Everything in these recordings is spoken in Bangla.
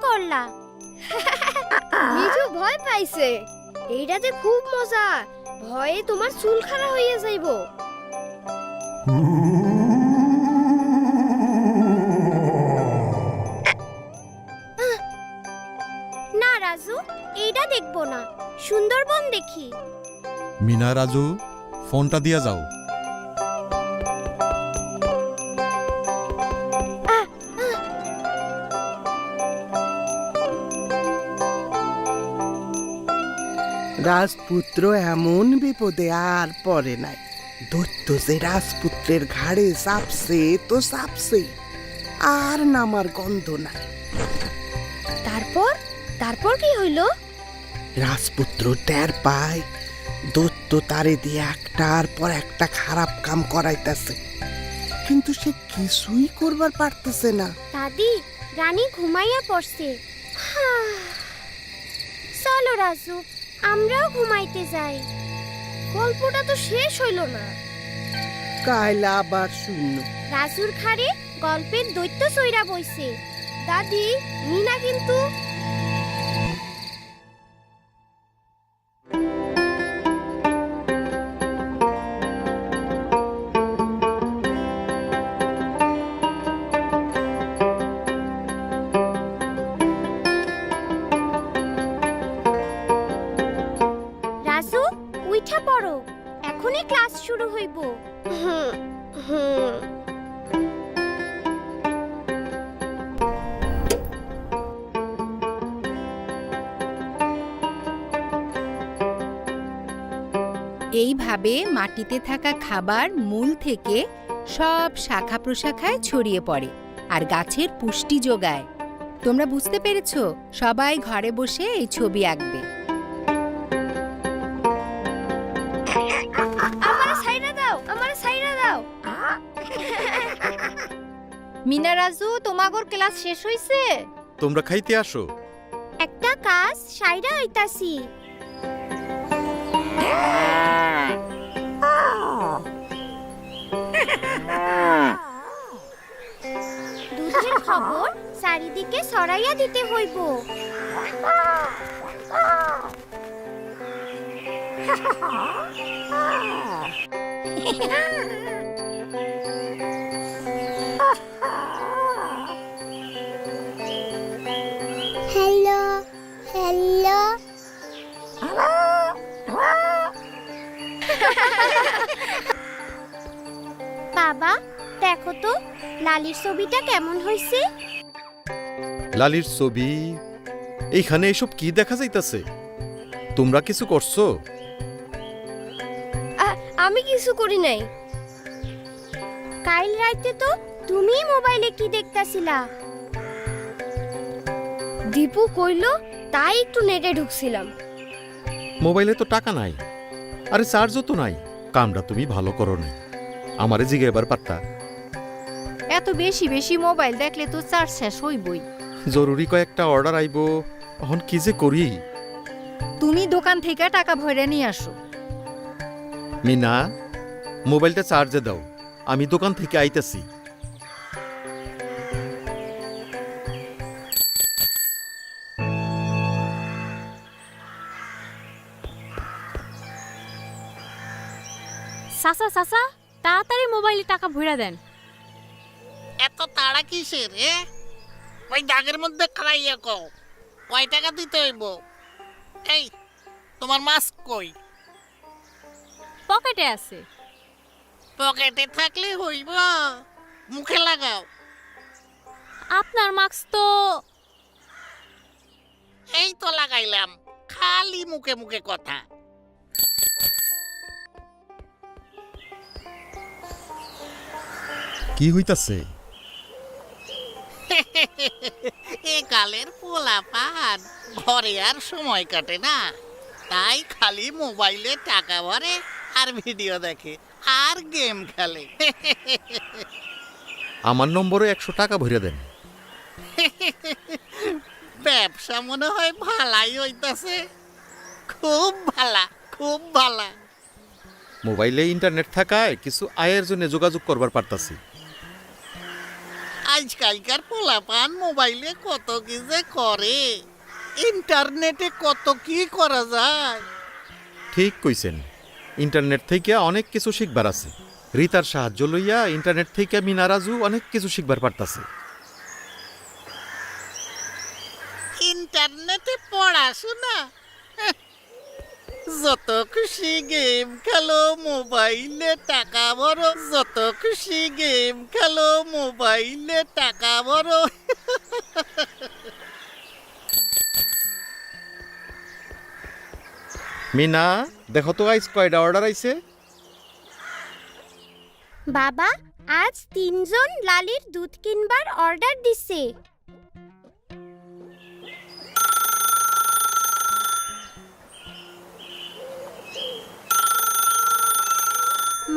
করলা? মিঠু ভয় পাইছে। এইটাতে খুব মজা, ভয়ে তোমার চুল খারাপ হইয়া যাইব। না রাজু, এইটা দেখবো না, সুন্দরবন দেখি। মিনা রাজু, ফোনটা দিয়া যাও। রাজপুত্র এমন বিপদে আর পড়ে নাই। দৈত্য যে রাজপুত্রের ঘাড়ে চাপছে তো চাপছে, আর নামার গন্ধ নাই। তারপর তারপর কি হইল? রাজপুত্র টের পায় দৈত্য তারে দিয়ে একটার পর একটা খারাপ কাম করাইতেছে, কিন্তু সে কিছুই করবার পারতেছে না। দাদি, রানী ঘুমাইয়া পড়ছে। চলো রাজু, আমরাও ঘুমাইতে যাই। গল্পটা তো শেষ হইল না। কাল আবার শূন্য। রাজুর ঘাড়ে গল্পের দৈত্য চইরা বইছে। দাদি, মিনা কিন্তু রাজু, উইঠা পড়ো, এখনই ক্লাস শুরু হইব। হুম হুম এইভাবে মাটিতে থাকা খাবার মূল থেকে সব শাখা প্রশাখায় ছড়িয়ে পড়ে আর গাছের পুষ্টি যোগায়। তোমরা বুঝতে পেরেছো? সবাই ঘরে বসে এই ছবি আঁকবে। আমারে ছাইরা দাও, আমারে ছাইরা দাও। মিনা রাজু, তোমাগোর ক্লাস শেষ হইছে? তোমরা খাইতে আসো। একটা কাজ সাইরা হইতাছি। দুধের খবর চারিদিকে ছড়াইয়া দিতে হইব। হ্যালো হ্যালো, বাবা দেখো তো লালির ছবিটা কেমন হইছে? লালির ছবি? এইখানে এসব কি দেখা যাইতাছে? তোমরা কিছু করছো? আমি কিছু করি নাই। কাল রাতে তো তুমি মোবাইলে কি দেখতাছিলা? দীপু কইলো, তাই একটু নেটে ঢুকছিলাম। মোবাইলে তো টাকা নাই, আরে চার্জও তো নাই। কামটা তুমি ভালো করো না, আমারে জিগে এবার পারতা। এত বেশি বেশি মোবাইল দেখলে তো চার্জ শেষ হইবই। জরুরি কয়েকটা অর্ডার আইব, এখন কি যে করি। তুমি দোকান থেকে টাকা ভরে নিয়ে আসো। মিনা, মোবাইলটা চার্জে দাও, আমি দোকান থেকে আইতাছি। চাচা চাচা, তাড়াতাড়ি মোবাইলে টাকা ভইরা দেন। এত তাড়া কিসের? ওই দাগের মধ্যে খাইয়া কও কয় টাকা দিতে হইব। এই তোমার মাস্ক কই? পকেটে আছে। পকেটে থাকলে হইব, মুখে লাগাও। আপনার মাস্ক তো এই তো লাগাইলাম, খালি মুখে মুখে কথা। কি হইতাছে? এ কালের পোলাপান ঘরে আর সময় কাটে না, তাই খালি মোবাইলে টাকা ভরে আর ভিডিও দেখে আর গেম খেলে। আমার নম্বরে 100 টাকা ভরে দেন। ব্যবসা মনে হয় ভালাই হইতাছে। খুব ভালা, খুব ভালা। মোবাইলে ইন্টারনেট থাকায় কিছু আয়ের জন্য যোগাযোগ করবার পারতাছি। আজকালকার পোলাপান মোবাইলে কত কি যে করে, ইন্টারনেটে কত কি করা যায়। ঠিক কইছেন, ইন্টারনেট থেকে অনেক কিছু শিখবার আছে। রিতার সাহায্য লইয়া ইন্টারনেট থেকে মিনা রাজু অনেক কিছু শিখবার পারতাছে। ইন্টারনেটে পড়াশোনা, যত খুশি গেম খেলো মোবাইলে টাকা ভরো, যত খুশি গেম খেলো মোবাইলে টাকা ভরো। মিনা, দেখো তো আইস কয়টা অর্ডার আইছে। বাবা, আজ 3 জন লালির দুধ কিনবার অর্ডার দিছে।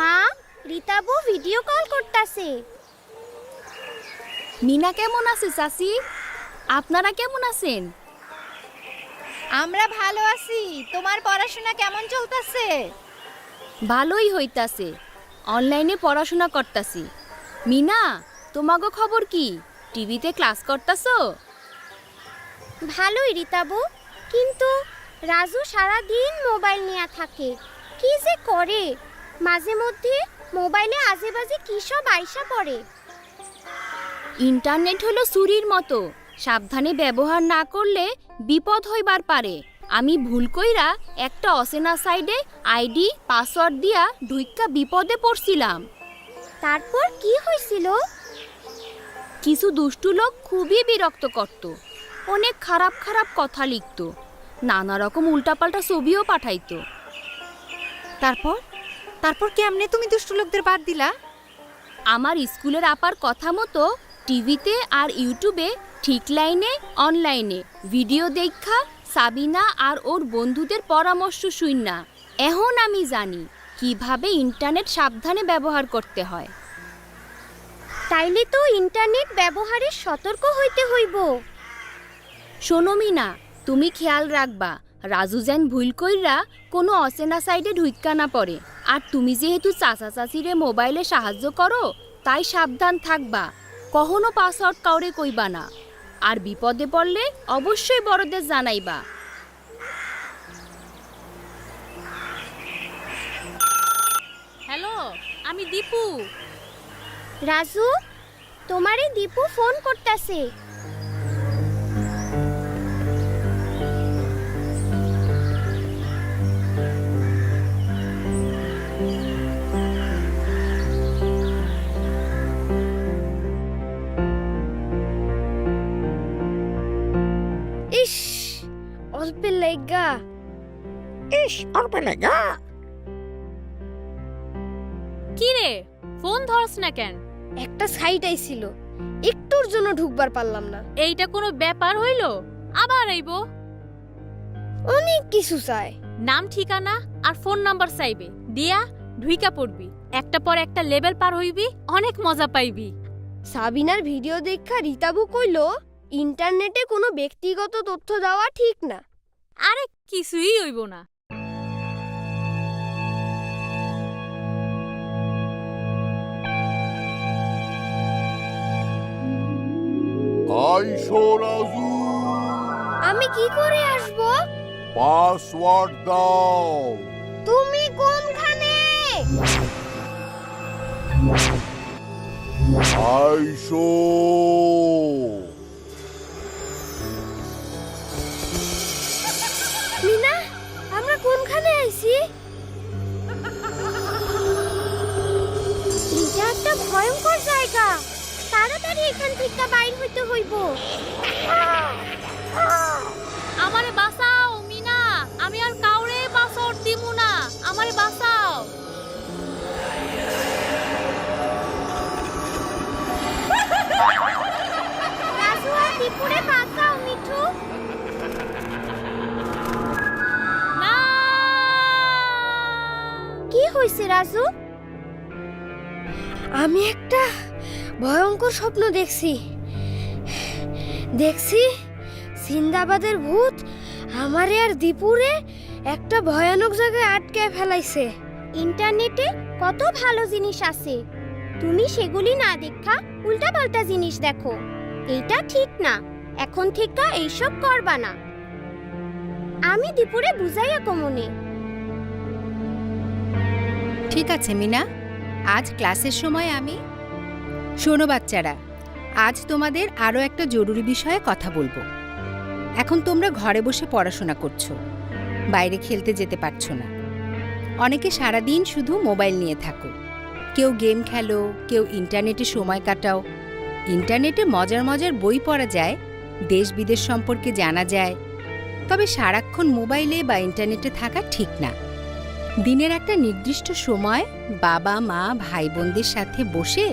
মা, রিতাবু ভিডিও কল করতাছে। মিনা কেমন আছে চাচি? আপনারা কেমন আছেন? আমরা ভালো আছি। তোমার পড়াশোনা কেমন চলতেছে? ভালোই হইতাছে, অনলাইনে পড়াশোনা করতাছি। মিনা, তোমাগো খবর কি? টিভিতে ক্লাস করতাছো? ভালোই রিতাবু, কিন্তু রাজু সারা দিন মোবাইল নিয়ে থাকে। কি যে করে, মাঝে মধ্যে মোবাইলে আজেবাজে কি সব আইসা পড়ে। ইন্টারনেট হলো ছুরির মতো, সাবধানে ব্যবহার না করলে বিপদ হইবার পারে। আমি ভুল কইরা একটা অচেনা সাইডে আইডি পাসওয়ার্ড দিয়া ঢুইক্কা বিপদে পড়ছিলাম। তারপর কি হয়েছিল? কিছু দুষ্টু লোক খুবই বিরক্ত করত, অনেক খারাপ খারাপ কথা লিখত, নানা রকম উল্টাপাল্টা ছবিও পাঠাইতো। তারপর তারপর কেমনে তুমি দুষ্টু লোকদের বাদ দিলা? আমার স্কুলের আপার কথা মতো টিভিতে আর ইউটিউবে ঠিক লাইনে অনলাইনে ভিডিও দেখা সাবিনা আর ওর বন্ধুদের পরামর্শ শুইনা এখন আমি জানি কিভাবে ইন্টারনেট সাবধানে ব্যবহার করতে হয়। তাইলে তো ইন্টারনেট ব্যবহারে সতর্ক হইতে হইব। শোনো মিনা, তুমি খেয়াল রাখবা রাজু যেন ভুল কইরা কোনো অচেনা সাইডে ঢুইক্কা না পড়ে। আর তুমি যেহেতু চাচা চাচিরে মোবাইলে সাহায্য করো, তাই সাবধান থাকবা, কখনো পাসওয়ার্ড কাউরে কইবা না। আর বিপদে পড়লে অবশ্যই বড়দের জানাইবা। হ্যালো, আমি দীপু। রাজু, তোমারে দীপু ফোন করতেছে। ইস, অল্পের লাইগা। কি রে, ফোন ধরস না কেন? একটা সাইট আইছিল, একটুর জন্য ঢুকবার পারলাম না। এইটা কোনো ব্যাপার হইল? আবার আইবো? অনেক কিছু চাই। নাম ঠিকানা আর ফোন নাম্বার চাইবে, দিয়া ঢুইকা পড়বি, একটা পর একটা লেভেল পার হইবি, অনেক মজা পাইবি। সাবিনার ভিডিও দেখা রিতাবু কইলো ইন্টারনেটে কোনো ব্যক্তিগত তথ্য দেওয়া ঠিক না। আরে কিছুই হইব না। আইসো রাজু, আমি কি করে আসব? পাসওয়ার্ড দাও। তুমি কোনখানে? আইসো। মিনা, আমরা কোনখানে আইছি? এটা একটা ভয়ঙ্কর জায়গা, তাড়াতাড়ি এখান থেকে বাইর হইতে হইব। আমারে বাঁচাও মিনা, আমি আর কাউরে পাসওয়ার্ড দিমু না, আমারে বাঁচাও। রাজু আর দীপুরে বাঁচাও মিঠু। না, কি হইছে রাজু? আমি একটা ভয়ঙ্কর স্বপ্ন দেখছি। সিন্দাবাদের ভূত আমারে আর দীপুরে একটা ভয়ানক জায়গায় আটকে ফেলাইছে। ইন্টারনেটে কত ভালো জিনিস আছে, তুমি সেগুলি না দেখা উল্টাপাল্টা জিনিস দেখো। এইটা ঠিক না, এখন থেকে এইসব করবা না। আমি দুপুরে বুঝাইয়া কমনে। ঠিক আছে মিনা, আজ ক্লাসের সময় আমি... শোনো বাচ্চারা, আজ তোমাদের আরও একটা জরুরি বিষয়ে কথা বলবো। এখন তোমরা ঘরে বসে পড়াশোনা করছো, বাইরে খেলতে যেতে পারছো না। অনেকে সারাদিন শুধু মোবাইল নিয়ে থাকো। কেউ গেম খেলো, কেউ ইন্টারনেটে সময় কাটাও। ইন্টারনেটে মজার মজার বই পড়া যায়, দেশ বিদেশ সম্পর্কে জানা যায়। তবে সারাক্ষণ মোবাইলে বা ইন্টারনেটে থাকা ঠিক না। দিনের একটা নির্দিষ্ট সময় বাবা মা ভাই বোনদের সাথে বসে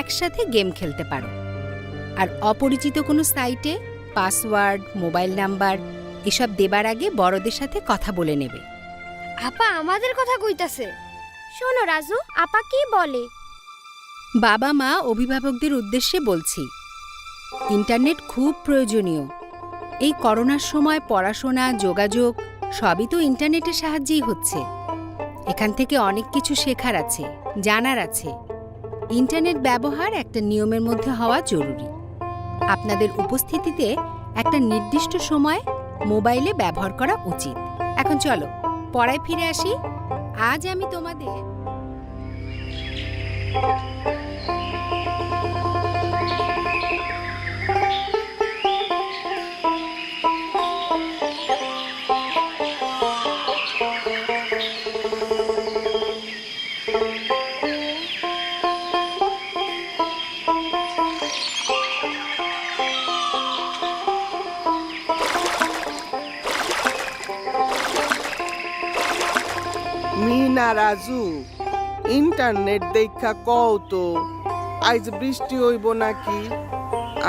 একসাথে গেম খেলতে পারো। আর অপরিচিত কোনো সাইটে পাসওয়ার্ড, মোবাইল নাম্বার এসব দেবার আগে বড়দের সাথে কথা বলে নেবে। আপা আমাদের কথা কইতাছে। শোনো রাজু, আপা কি বলে? বাবা মা অভিভাবকদের উদ্দেশ্যে বলছি, ইন্টারনেট খুব প্রয়োজনীয়। এই করোনার সময় পড়াশোনা, যোগাযোগ সবই তো ইন্টারনেটের সাহায্যেই হচ্ছে। এখান থেকে অনেক কিছু শেখার আছে, জানার আছে। ইন্টারনেট ব্যবহার একটা নিয়মের মধ্যে হওয়া জরুরি। আপনাদের উপস্থিতিতে একটা নির্দিষ্ট সময় মোবাইলে ব্যবহার করা উচিত। এখন চলো পড়ায় ফিরে আসি। আজ আমি তোমাদের মিনা রাজু, ইন্টারনেট দেখা কও তো আজ বৃষ্টি হইব নাকি?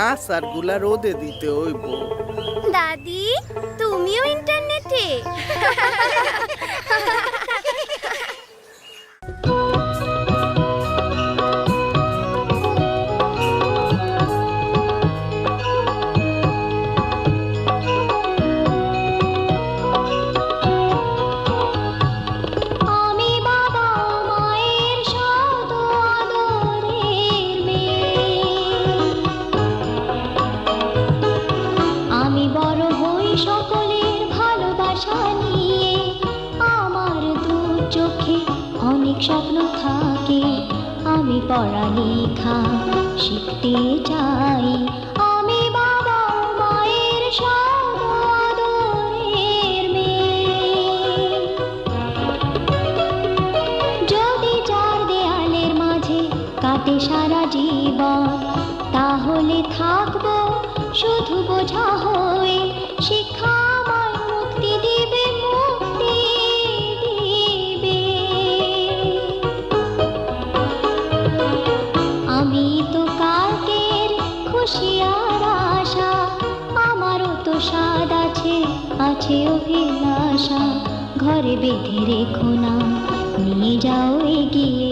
আসার গুলা রোদে দিতে হইব। দাদি, তুমিও ইন্টারনেটে? স্বপ্ন থাকে, আমি পড়ালেখা শিখতে চাই। আমি বাবা মায়ের আদরের মেয়ে। যদি চার দেয়ালের মাঝে কাটে সারা জীবন, তাহলে থাকবো শুধু বোঝা হয়ে। শিক্ষা আমায় মুক্তি দিবে, মুক্তি দিবে। আমি তো কালকের খুশি আর আশা, আমারও তো স্বাদ আছে, আছে অভিলাষা। ঘরে বেঁধে রেখো না, নিয়ে যাও এগিয়ে।